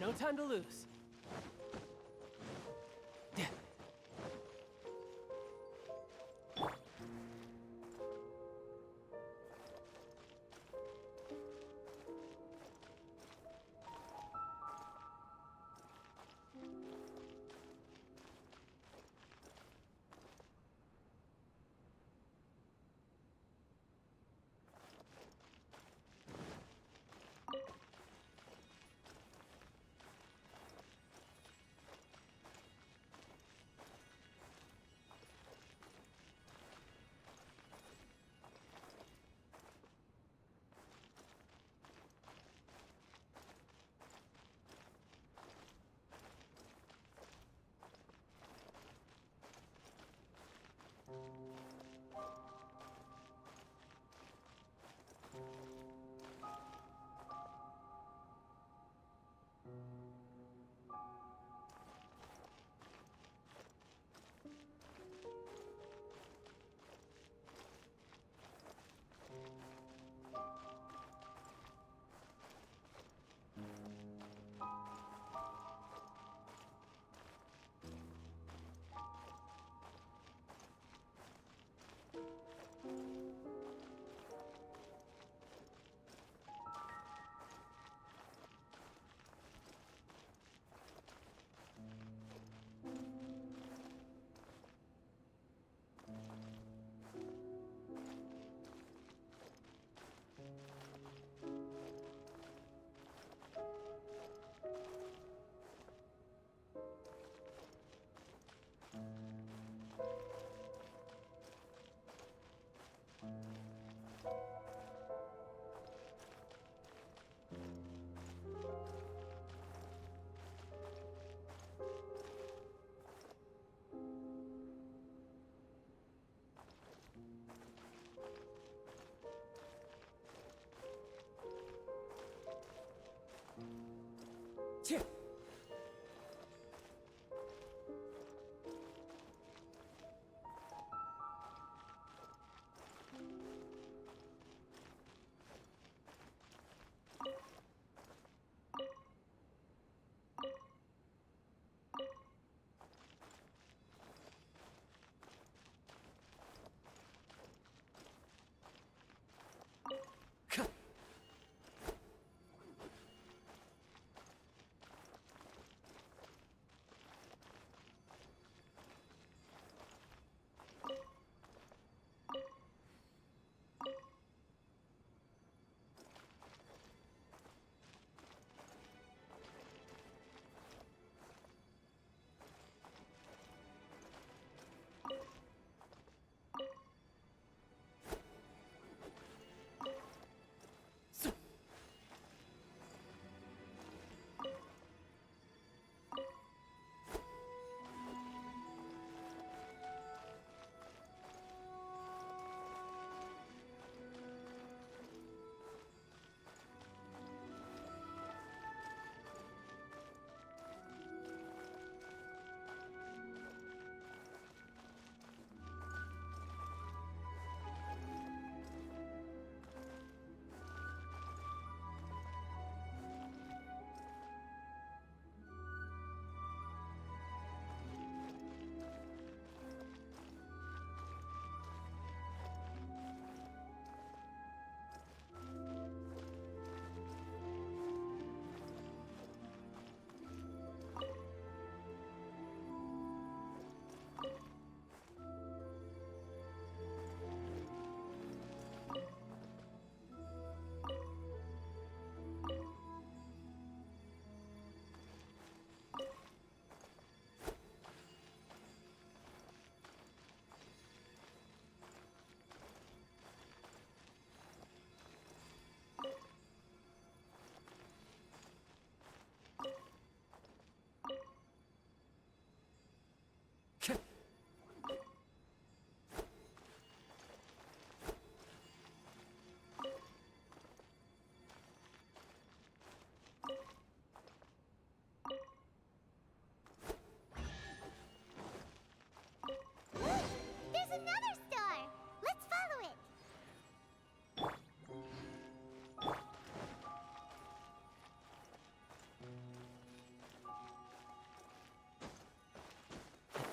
No time to lose.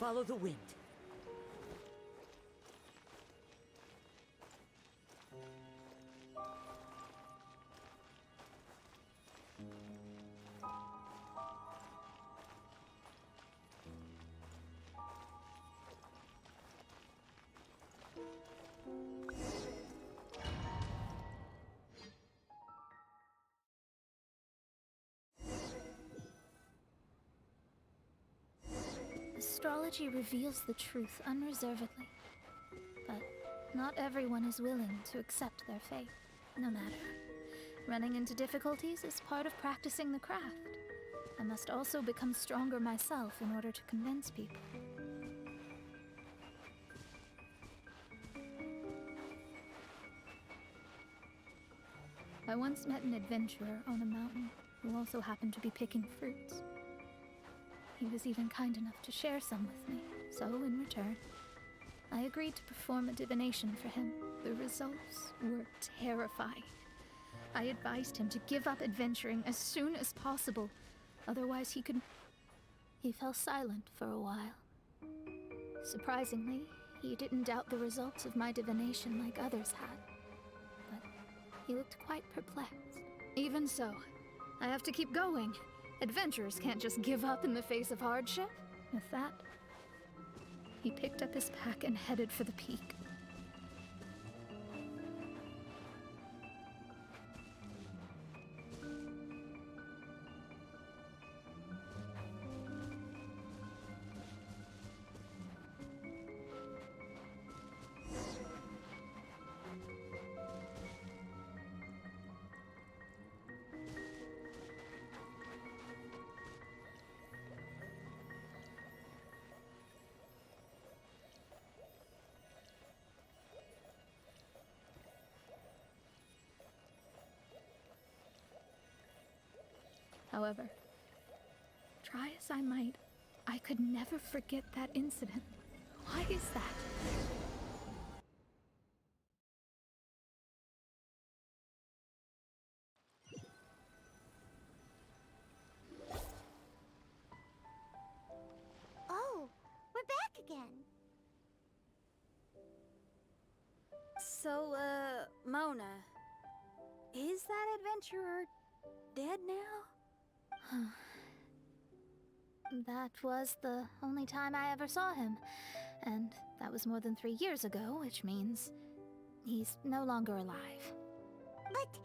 Follow the wind. Astrology reveals the truth unreservedly, but not everyone is willing to accept their fate, no matter. Running into difficulties is part of practicing the craft. I must also become stronger myself in order to convince people. I once met an adventurer on a mountain who also happened to be picking fruits. He was even kind enough to share some with me, so in return, I agreed to perform a divination for him. The results were terrifying. I advised him to give up adventuring as soon as possible, otherwise he could... He fell silent for a while. Surprisingly, he didn't doubt the results of my divination like others had, but he looked quite perplexed. Even so, I have to keep going. Adventurers can't just give up in the face of hardship. With that, he picked up his pack and headed for the peak. However, try as I might, I could never forget that incident. Why is that? Oh, we're back again. So, Mona, is that adventurer dead now? That was the only time I ever saw him, and that was more than 3 years ago, which means he's no longer alive. But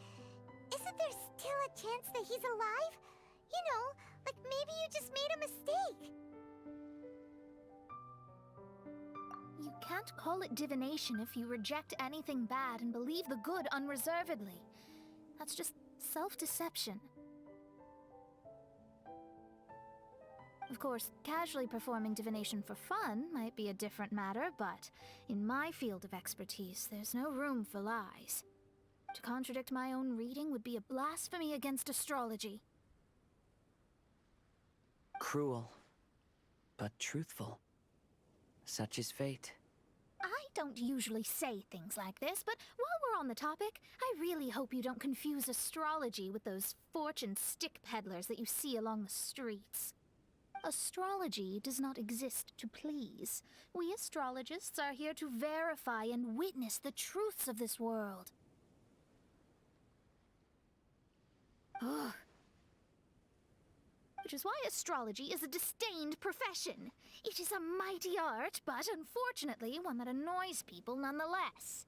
isn't there still a chance that he's alive? You know, like maybe you just made a mistake. You can't call it divination if you reject anything bad and believe the good unreservedly. That's just self-deception. Of course, casually performing divination for fun might be a different matter, but in my field of expertise, there's no room for lies. To contradict my own reading would be a blasphemy against astrology. Cruel, but truthful. Such is fate. I don't usually say things like this, but while we're on the topic, I really hope you don't confuse astrology with those fortune stick peddlers that you see along the streets. Astrology does not exist to please. We astrologists are here to verify and witness the truths of this world. Ugh. Which is why astrology is a disdained profession. It is a mighty art, but unfortunately one that annoys people nonetheless.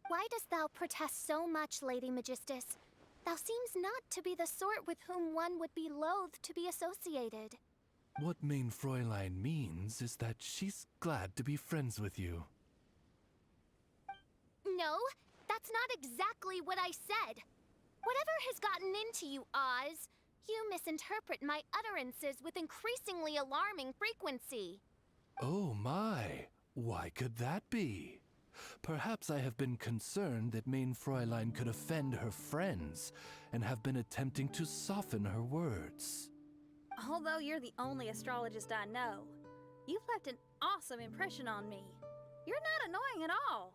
Why dost thou protest so much, Lady Magistus? Thou seems not to be the sort with whom one would be loath to be associated. What Main Fräulein means is that she's glad to be friends with you. No, that's not exactly what I said. Whatever has gotten into you, Oz, you misinterpret my utterances with increasingly alarming frequency. Oh my, why could that be? Perhaps I have been concerned that Main Fräulein could offend her friends, and have been attempting to soften her words. Although you're the only astrologist I know, you've left an awesome impression on me. You're not annoying at all.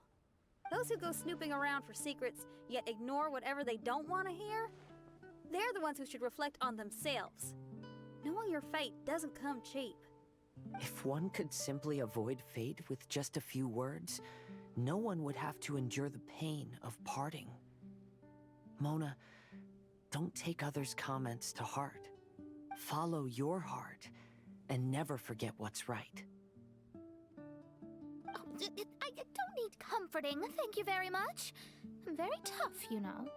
Those who go snooping around for secrets, yet ignore whatever they don't want to hear, they're the ones who should reflect on themselves. Knowing your fate doesn't come cheap. If one could simply avoid fate with just a few words, no one would have to endure the pain of parting. Mona, don't take others' comments to heart. Follow your heart, and never forget what's right. Oh, I don't need comforting, thank you very much. I'm very tough, you know.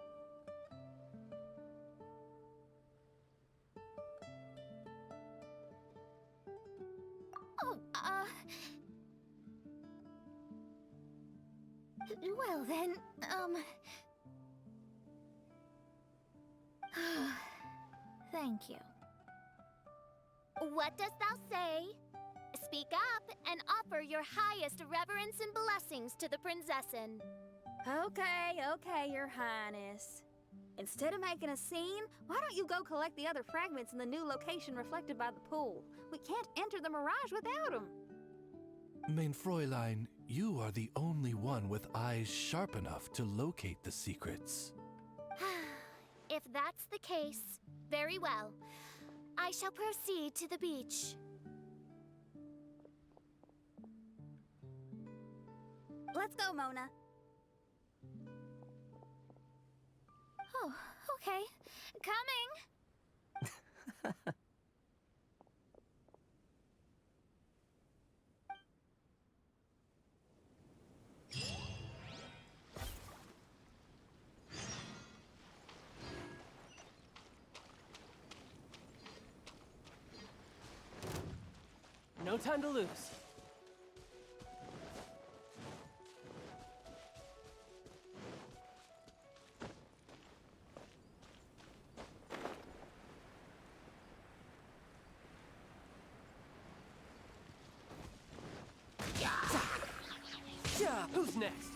Oh, well then, thank you. What dost thou say? Speak up and offer your highest reverence and blessings to the princessin. Okay, Your Highness. Instead of making a scene, why don't you go collect the other fragments in the new location reflected by the pool? We can't enter the mirage without them. Mein Fräulein, you are the only one with eyes sharp enough to locate the secrets. If that's the case, very well. I shall proceed to the beach. Let's go, Mona. Oh, okay. Coming! No time to lose. Who's next?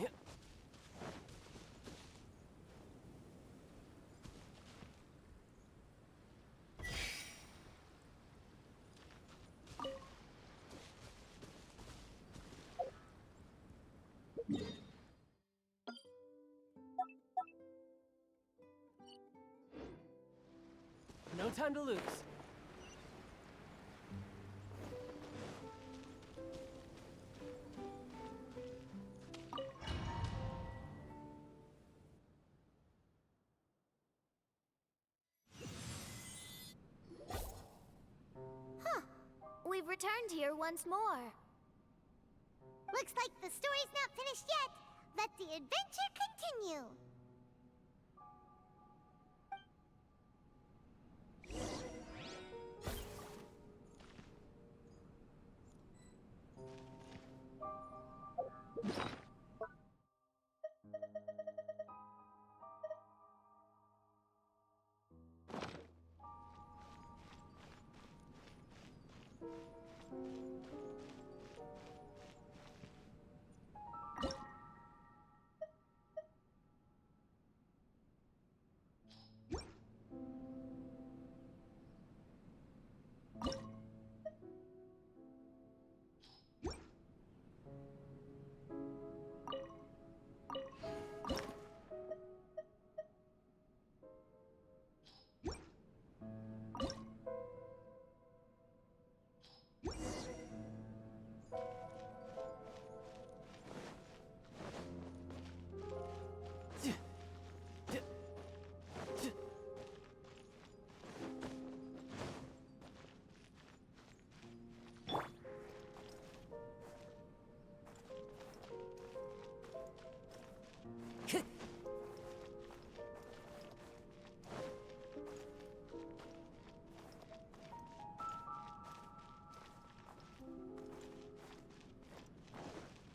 Yep. No time to lose. Huh. We've returned here once more. Looks like the story's not finished yet. Let the adventure continue.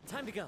Time to go.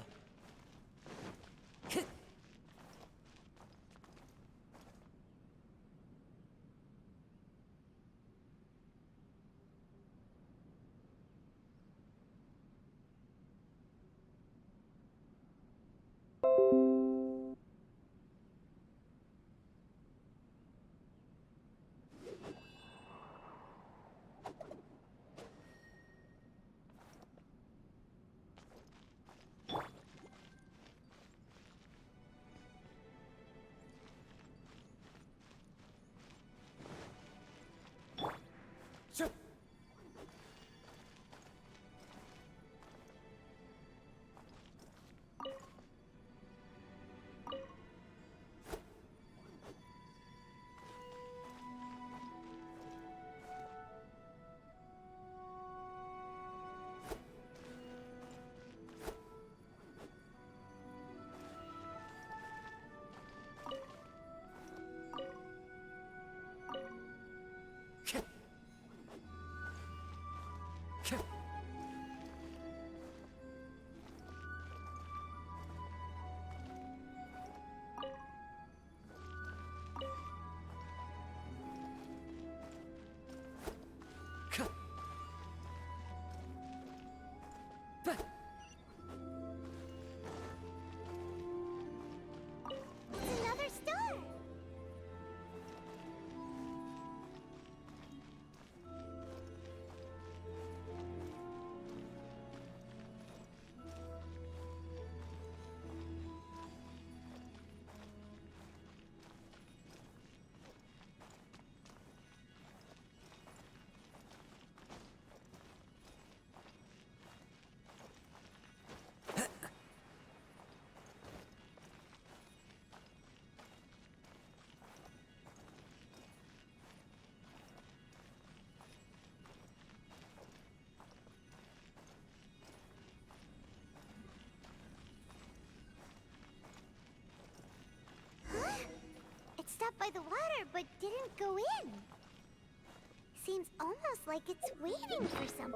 It's another star! It stopped by the water, but didn't go in. Seems almost like it's waiting for some.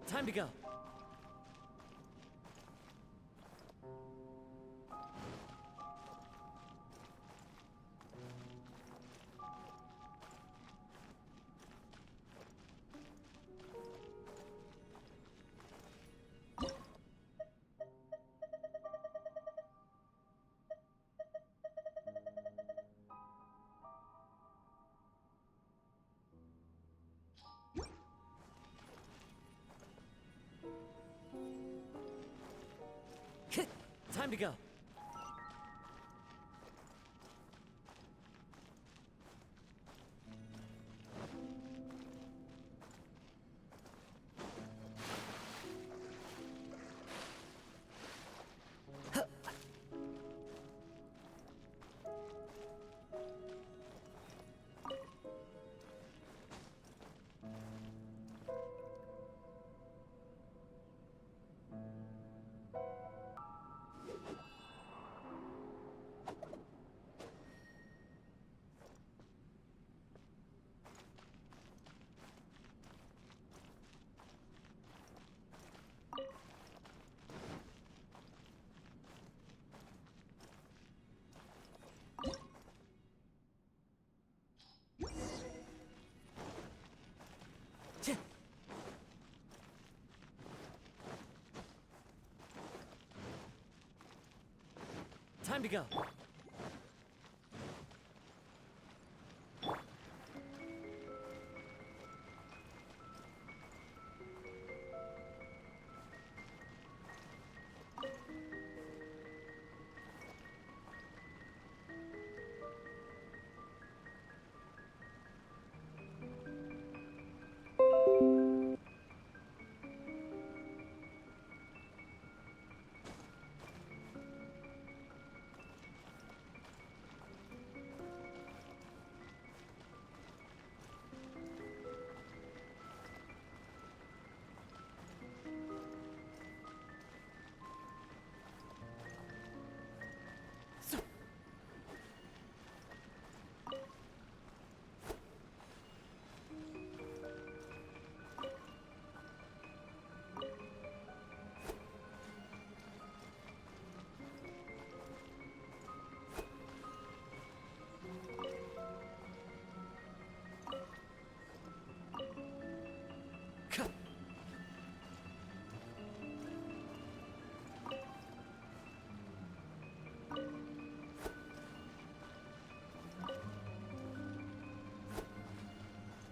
Time to go. Time to go. Time to go.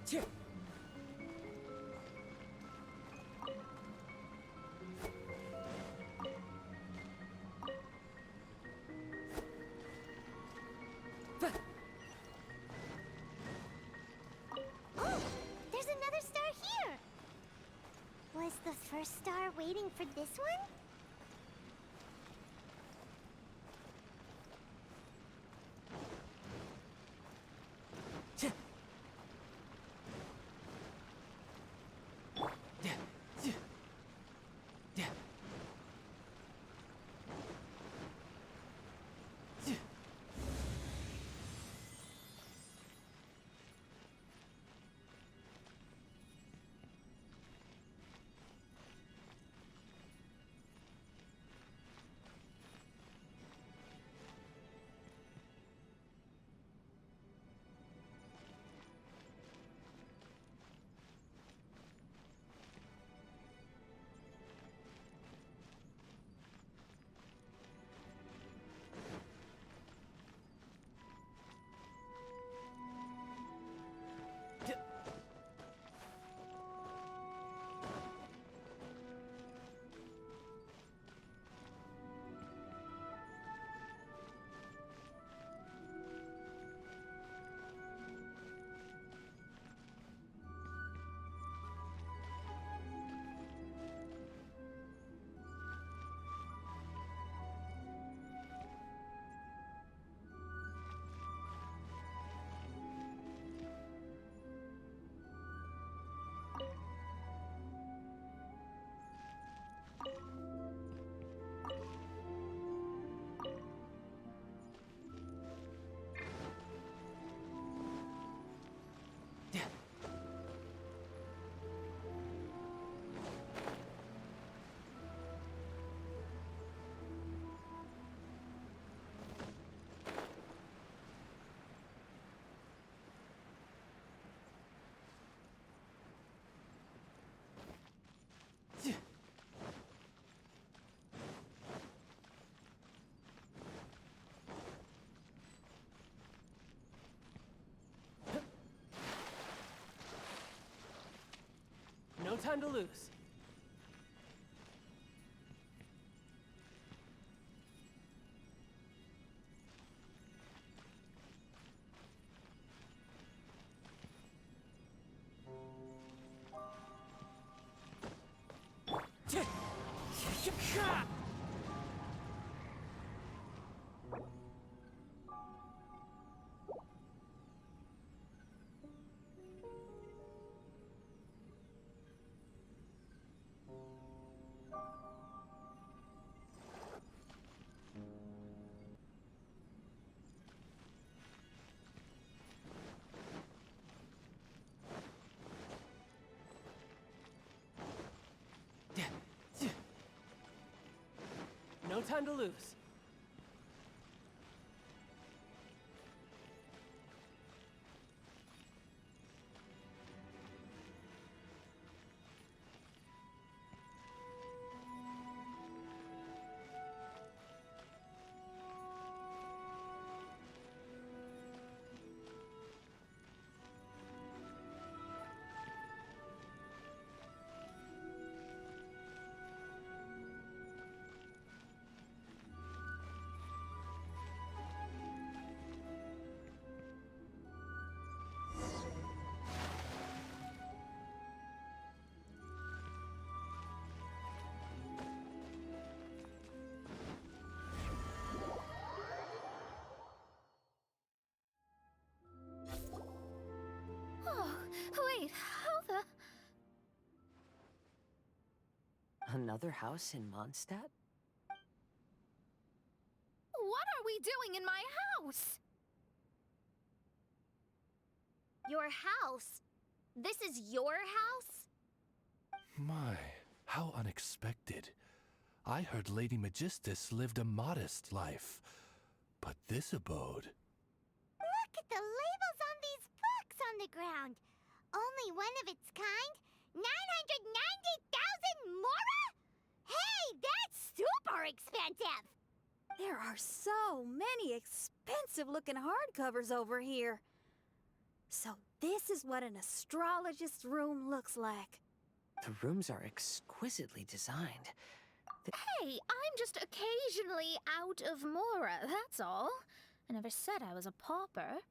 Tch. Oh, there's another star here. Was the first star waiting for this one? No time to lose. No time to lose. Oh, wait, how the... Another house in Mondstadt? What are we doing in my house? Your house? This is your house? My, how unexpected. I heard Lady Magistus lived a modest life, but this abode... Look at the labels on these books on the ground. Only one of its kind? 990,000 mora? Hey, that's super expensive! There are so many expensive looking hardcovers over here. So this is what an astrologist's room looks like. The rooms are exquisitely designed. Hey, I'm just occasionally out of Mora, that's all. I never said I was a pauper.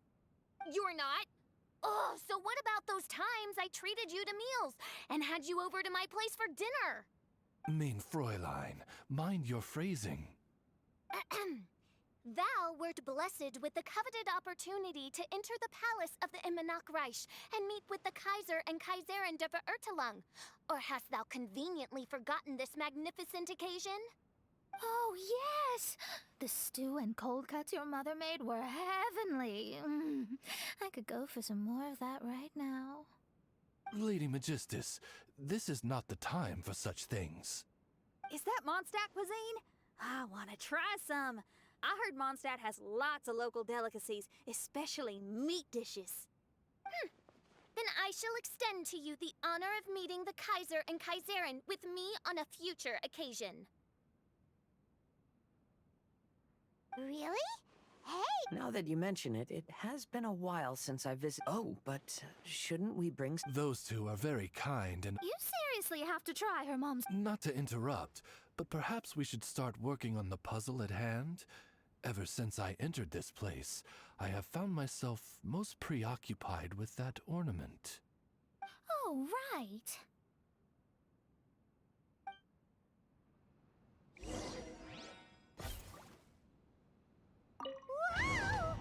You're not? Oh, so what about those times I treated you to meals and had you over to my place for dinner? Mein Fräulein, mind your phrasing. Thou wert blessed with the coveted opportunity to enter the palace of the Immanok Reich and meet with the Kaiser and Kaiserin der Verurteilung. Or hast thou conveniently forgotten this magnificent occasion? Oh, yes! The stew and cold cuts your mother made were heavenly. I could go for some more of that right now. Lady Magistus, this is not the time for such things. Is that Mondstadt cuisine? I want to try some. I heard Mondstadt has lots of local delicacies, especially meat dishes. Then I shall extend to you the honor of meeting the Kaiser and Kaiserin with me on a future occasion. Really? Hey! Now that you mention it, it has been a while since I visited. Oh, but shouldn't we bring. Those two are very kind and. You seriously have to try her mom's. Not to interrupt, but perhaps we should start working on the puzzle at hand? Ever since I entered this place, I have found myself most preoccupied with that ornament. Oh, right. Wow!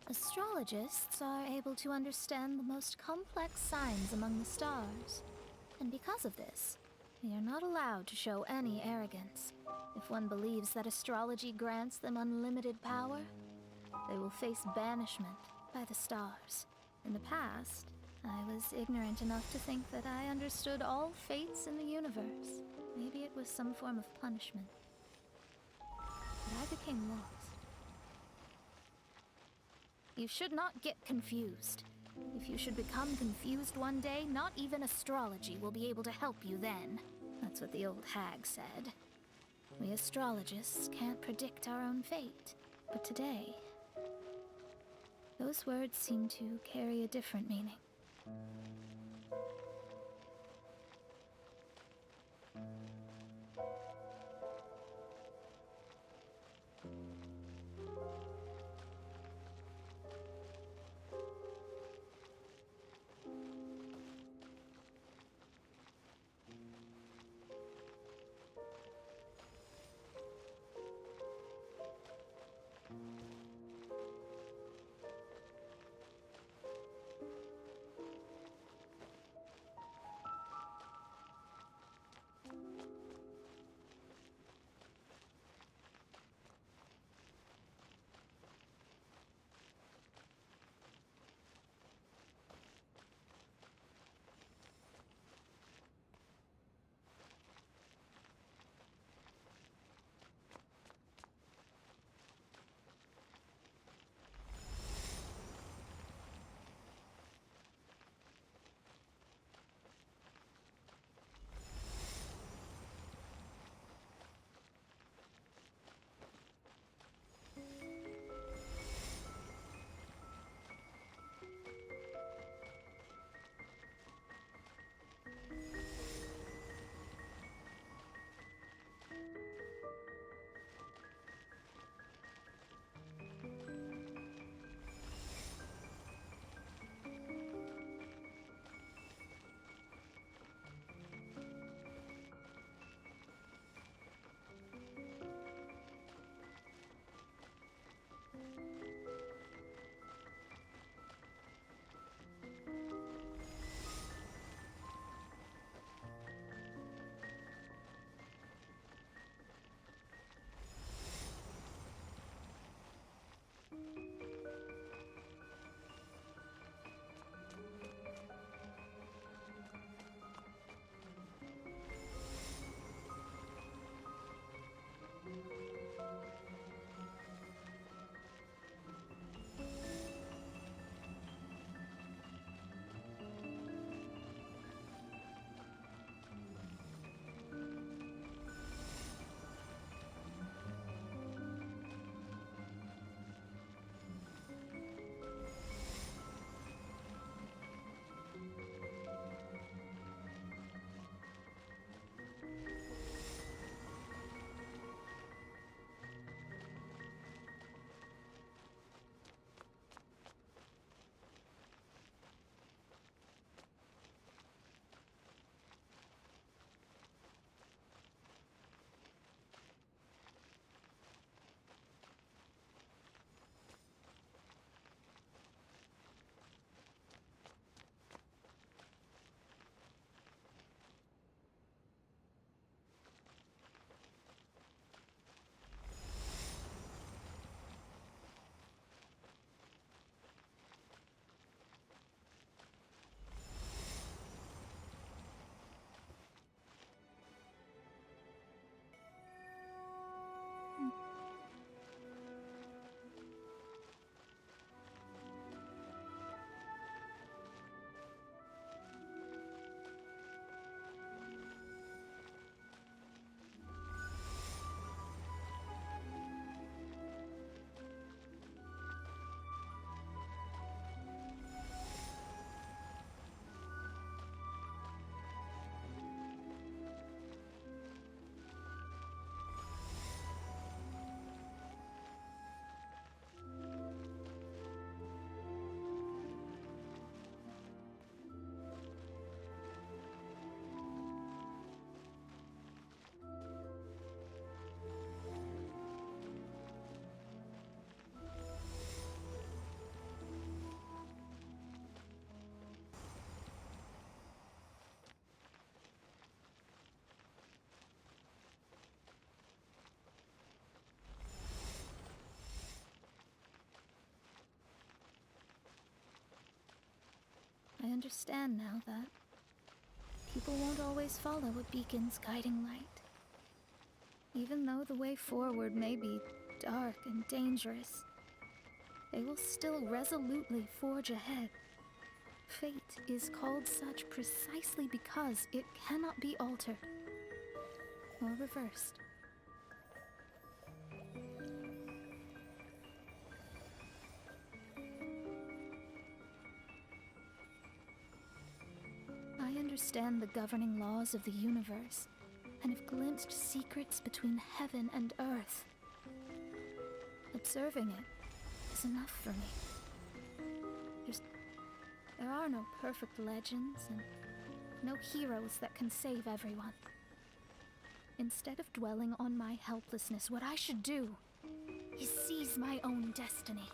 Astrologists are able to understand the most complex signs among the stars. And because of this, we are not allowed to show any arrogance. If one believes that astrology grants them unlimited power, they will face banishment by the stars. In the past, I was ignorant enough to think that I understood all fates in the universe. Maybe it was some form of punishment. But I became lost. You should not get confused. If you should become confused one day, not even astrology will be able to help you then. That's what the old hag said. We astrologists can't predict our own fate. But today, those words seem to carry a different meaning. understand now that people won't always follow a beacon's guiding light. Even though the way forward may be dark and dangerous, they will still resolutely forge ahead. Fate is called such precisely because it cannot be altered or reversed. I understand the governing laws of the universe and have glimpsed secrets between heaven and earth. Observing it is enough for me. There are no perfect legends and no heroes that can save everyone. Instead of dwelling on my helplessness, what I should do is seize my own destiny.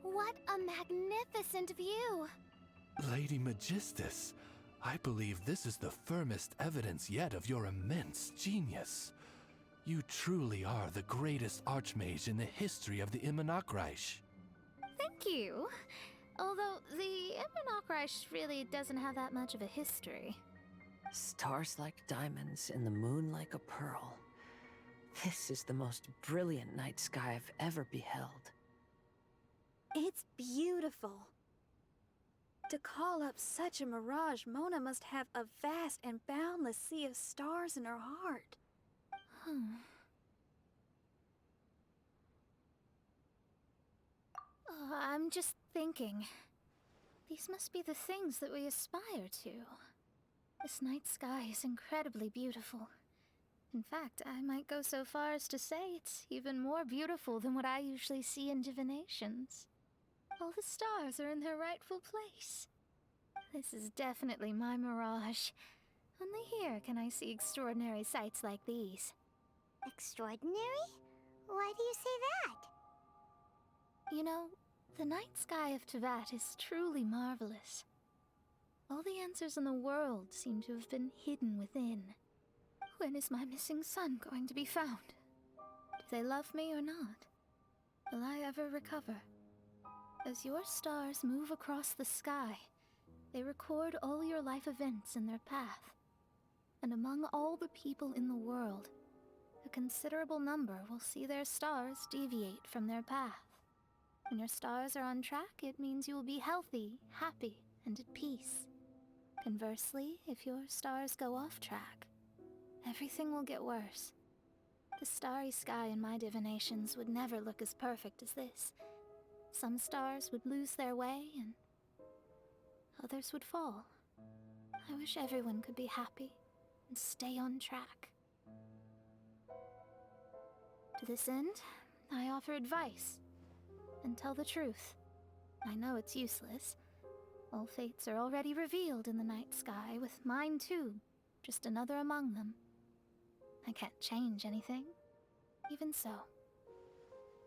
What a magnificent view! Lady Magistus, I believe this is the firmest evidence yet of your immense genius. You truly are the greatest archmage in the history of the Immonakreich. Thank you. Although the Immonakreich really doesn't have that much of a history. Stars like diamonds and the moon like a pearl. This is the most brilliant night sky I've ever beheld. It's beautiful. To call up such a mirage, Mona must have a vast and boundless sea of stars in her heart. I'm just thinking. These must be the things that we aspire to. This night sky is incredibly beautiful. In fact, I might go so far as to say it's even more beautiful than what I usually see in divinations. All the stars are in their rightful place. This is definitely my mirage. Only here can I see extraordinary sights like these. Extraordinary? Why do you say that? You know, the night sky of Teyvat is truly marvelous. All the answers in the world seem to have been hidden within. When is my missing son going to be found? Do they love me or not? Will I ever recover? As your stars move across the sky, they record all your life events in their path. And among all the people in the world, a considerable number will see their stars deviate from their path. When your stars are on track, it means you will be healthy, happy, and at peace. Conversely, if your stars go off track, everything will get worse. The starry sky in my divinations would never look as perfect as this. Some stars would lose their way, and others would fall. I wish everyone could be happy and stay on track. To this end, I offer advice and tell the truth. I know it's useless. All fates are already revealed in the night sky, with mine too, just another among them. I can't change anything. Even so,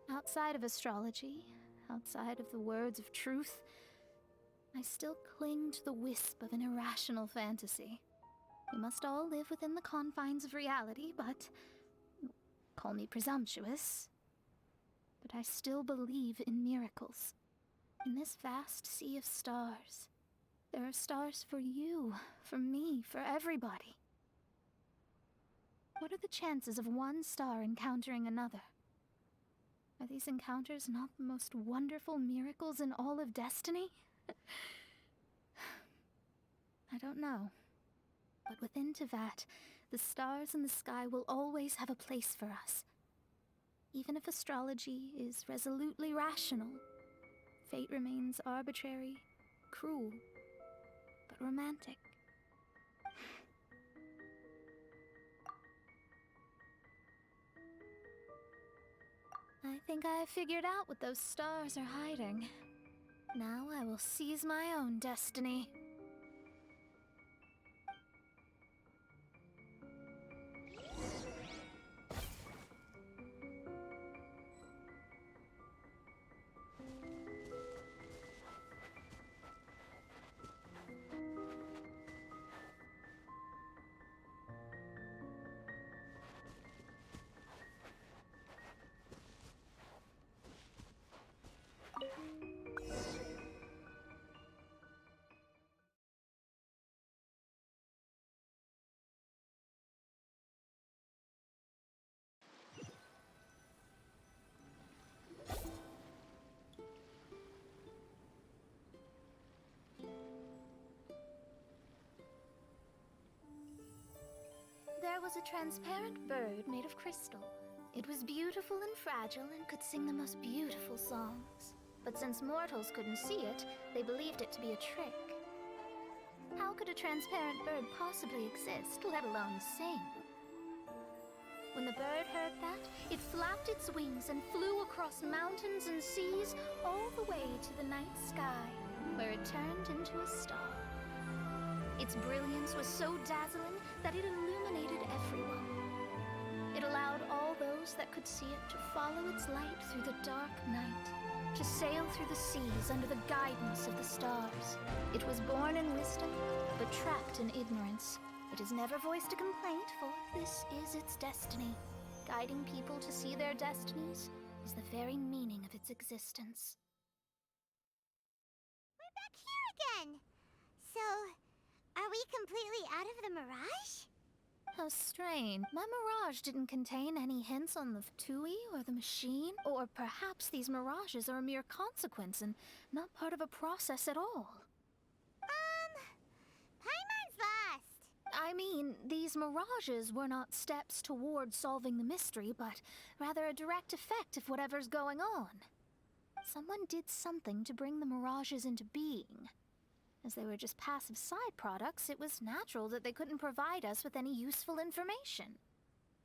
outside of astrology, outside of the words of truth, I still cling to the wisp of an irrational fantasy. We must all live within the confines of reality, but call me presumptuous. But I still believe in miracles. In this vast sea of stars, there are stars for you, for me, for everybody. What are the chances of one star encountering another? Are these encounters not the most wonderful miracles in all of destiny? I don't know. But within Teyvat, the stars in the sky will always have a place for us. Even if astrology is resolutely rational, fate remains arbitrary, cruel, but romantic. I think I have figured out what those stars are hiding. Now I will seize my own destiny. was a transparent bird made of crystal. It was beautiful and fragile and could sing the most beautiful songs. But since mortals couldn't see it, they believed it to be a trick. How could a transparent bird possibly exist, let alone sing? When the bird heard that, it flapped its wings and flew across mountains and seas all the way to the night sky, where it turned into a star. Its brilliance was so dazzling that it illuminated everyone. It allowed all those that could see it to follow its light through the dark night, to sail through the seas under the guidance of the stars. It was born in wisdom, but trapped in ignorance. It has never voiced a complaint, for this is its destiny. Guiding people to see their destinies is the very meaning of its existence. We're back here again! So, are we completely out of the mirage? How strange. My mirage didn't contain any hints on the Fatui or the machine, or perhaps these mirages are a mere consequence and not part of a process at all. Paimon's lost. I mean, these mirages were not steps toward solving the mystery, but rather a direct effect of whatever's going on. Someone did something to bring the mirages into being. As they were just passive side products, it was natural that they couldn't provide us with any useful information.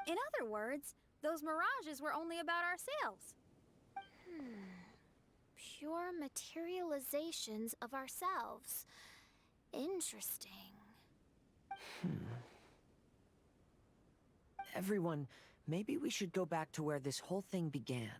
In other words, those mirages were only about ourselves. Pure materializations of ourselves. Interesting. Everyone, maybe we should go back to where this whole thing began.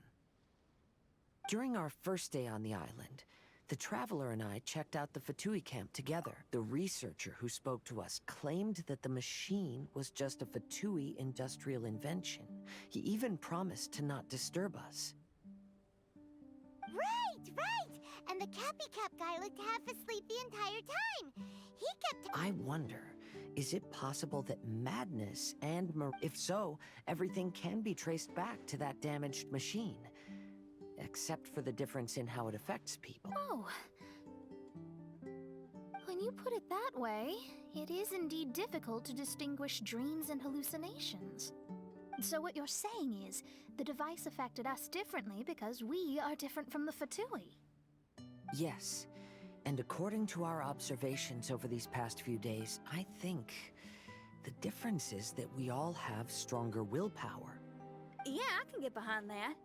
During our first day on the island, the Traveler and I checked out the Fatui camp together. The researcher who spoke to us claimed that the machine was just a Fatui industrial invention. He even promised to not disturb us. Right! And the Cappy Cap guy looked half asleep the entire time. He kept... I wonder, is it possible that madness and if so, everything can be traced back to that damaged machine? Except for the difference in how it affects people. Oh. When you put it that way, it is indeed difficult to distinguish dreams and hallucinations. So what you're saying is, the device affected us differently because we are different from the Fatui. Yes, and according to our observations over these past few days, I think the difference is that we all have stronger willpower. Yeah, I can get behind that.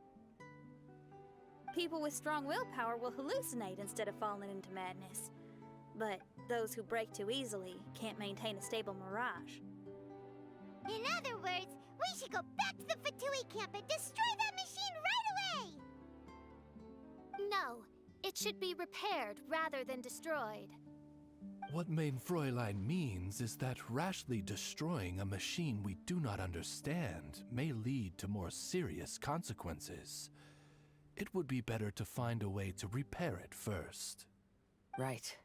People with strong willpower will hallucinate instead of falling into madness. But those who break too easily can't maintain a stable mirage. In other words, we should go back to the Fatui camp and destroy that machine right away! No, it should be repaired rather than destroyed. What Main Fräulein means is that rashly destroying a machine we do not understand may lead to more serious consequences. It would be better to find a way to repair it first. Right.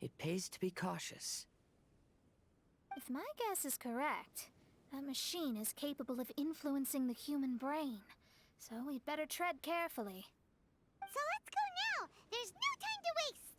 It pays to be cautious. If my guess is correct, that machine is capable of influencing the human brain. So we'd better tread carefully. So let's go now! There's no time to waste!